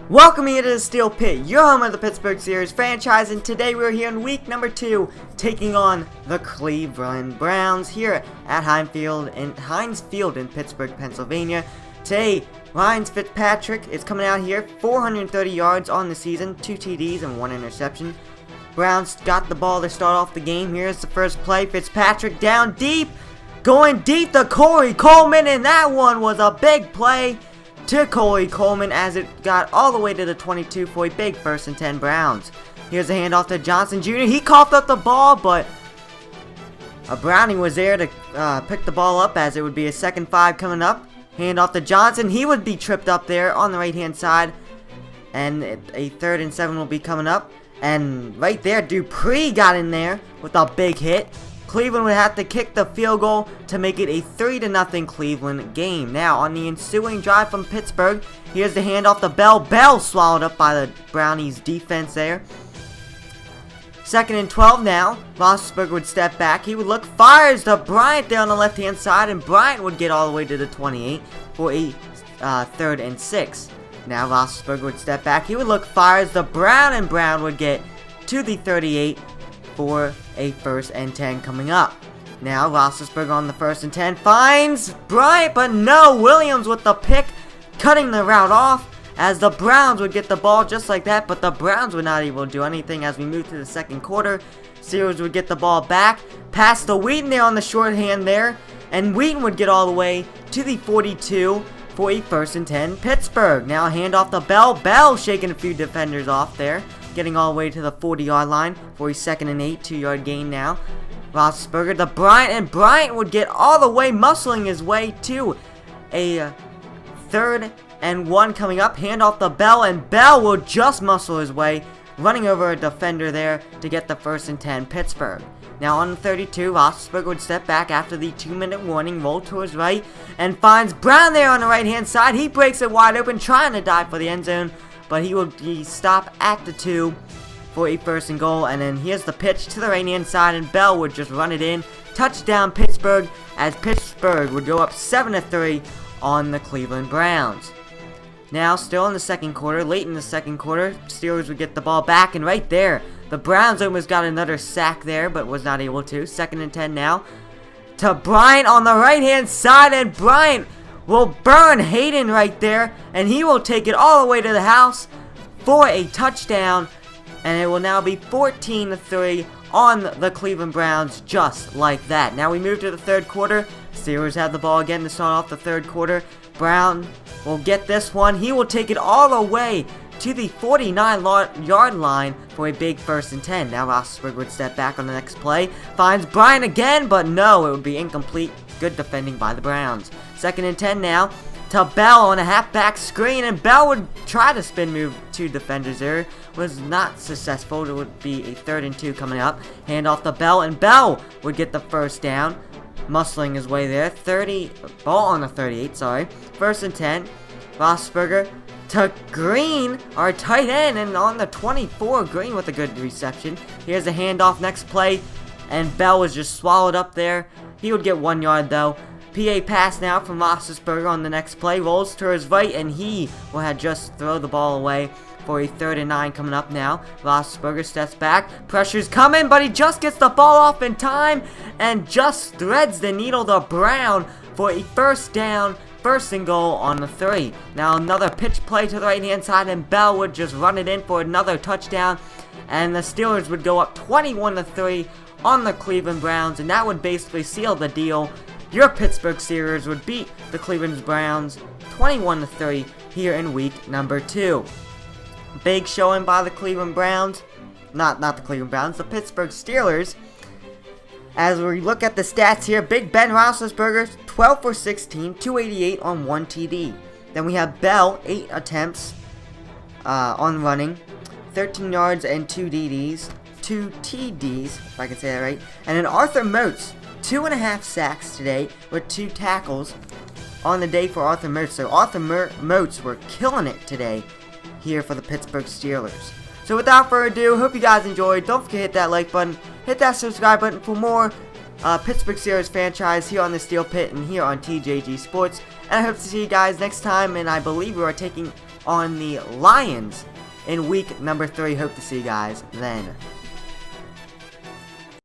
Welcome here to the Steel Pit, your home of the Pittsburgh Steelers franchise, and today we're here in week number 2, taking on the Cleveland Browns here at Heinz Field in Pittsburgh, Pennsylvania. Today, Ryan Fitzpatrick is coming out here, 430 yards on the season, 2 TDs and 1 interception. Browns got the ball to start off the game. Here's the first play. Fitzpatrick down deep, going deep to Corey Coleman, and that one was a big play to Corey Coleman as it got all the way to the 22 for a big 1st and 10 Browns. Here's a handoff to Johnson Jr. He coughed up the ball, but a Brownie was there to pick the ball up as it would be a 2nd 5 coming up. Handoff to Johnson. He would be tripped up there on the right-hand side, and a 3rd and 7 will be coming up. And right there, Dupree got in there with a big hit. Cleveland would have to kick the field goal to make it a 3-0 Cleveland game. Now, on the ensuing drive from Pittsburgh, here's the handoff to Bell. Bell swallowed up by the Brownies defense there. 2nd and 12 now. Roethlisberger would step back. He would look, fires to Bryant there on the left-hand side, and Bryant would get all the way to the 28 for a 3rd and 6. Now Roethlisberger would step back. He would look, fires to Brown, and Brown would get to the 38 for a 1st and 10 coming up. Now Roethlisberger on the 1st and 10 finds Bryant, but no, Williams with the pick, cutting the route off as the Browns would get the ball just like that, but the Browns were not able to do anything as we move to the 2nd quarter. Steelers would get the ball back, pass to Wheaton there on the shorthand there, and Wheaton would get all the way to the 42 for a 1st and 10 Pittsburgh. Now a handoff to Bell. Bell shaking a few defenders off there, getting all the way to the 40-yard line for a 2nd and 8, 2-yard gain now. Roethlisberger to Bryant, and Bryant would get all the way, muscling his way to a 3rd and 1 coming up. Handoff to Bell, and Bell will just muscle his way, running over a defender there to get the 1st and 10 Pittsburgh. Now on the 32, Roethlisberger would step back after the 2-minute warning, roll to his right, and finds Brown there on the right-hand side. He breaks it wide open, trying to dive for the end zone, but he will stop at the 2 for a 1st and goal. And then here's the pitch to the right-hand side, and Bell would just run it in. Touchdown Pittsburgh, as Pittsburgh would go up 7-3 on the Cleveland Browns. Now, still in the 2nd quarter, late in the 2nd quarter, Steelers would get the ball back, and right there, the Browns almost got another sack there, but was not able to. 2nd and 10 now, to Bryant on the right-hand side, and Bryant will burn Hayden right there, and he will take it all the way to the house for a touchdown, and it will now be 14-3 on the Cleveland Browns, just like that. Now we move to the 3rd quarter. Steelers have the ball again to start off the 3rd quarter. Brown will get this one. He will take it all the way to the 49-yard line for a big 1st and 10. Now Roethlisberger would step back on the next play. Finds Bryant again, but no, it would be incomplete. Good defending by the Browns. 2nd and 10 now, to Bell on a halfback screen, and Bell would try to spin move 2 defenders there. Was not successful. It would be a 3rd and 2 coming up. Handoff to Bell, and Bell would get the 1st down, muscling his way there. Ball on the 38, sorry. 1st and 10. Roethlisberger to Green, our tight end, and on the 24, Green with a good reception. Here's a handoff next play, and Bell was just swallowed up there. He would get 1 yard though. PA pass now from Roethlisberger on the next play, rolls to his right, and he will have just throw the ball away for a 3rd and 9 coming up now. Roethlisberger steps back, pressure's coming, but he just gets the ball off in time and just threads the needle to Brown for a 1st down, 1st and goal on the 3. Now another pitch play to the right-hand side, and Bell would just run it in for another touchdown, and the Steelers would go up 21-3 on the Cleveland Browns, and that would basically seal the deal. Your Pittsburgh Steelers would beat the Cleveland Browns 21-3 here in week number 2. Big showing by the Cleveland Browns. Not the Cleveland Browns, the Pittsburgh Steelers. As we look at the stats here, Big Ben Roethlisberger, 12 for 16, 288 on 1 TD. Then we have Bell, 8 attempts on running, 13 yards and 2 TDs, if I can say that right. And then Arthur Moats, 2.5 sacks today with 2 tackles on the day for Arthur Moats. So Arthur Moats were killing it today here for the Pittsburgh Steelers. So without further ado, hope you guys enjoyed. Don't forget to hit that like button, hit that subscribe button for more Pittsburgh Steelers franchise here on the Steel Pit and here on TJG Sports. And I hope to see you guys next time, and I believe we are taking on the Lions in week number 3. Hope to see you guys then.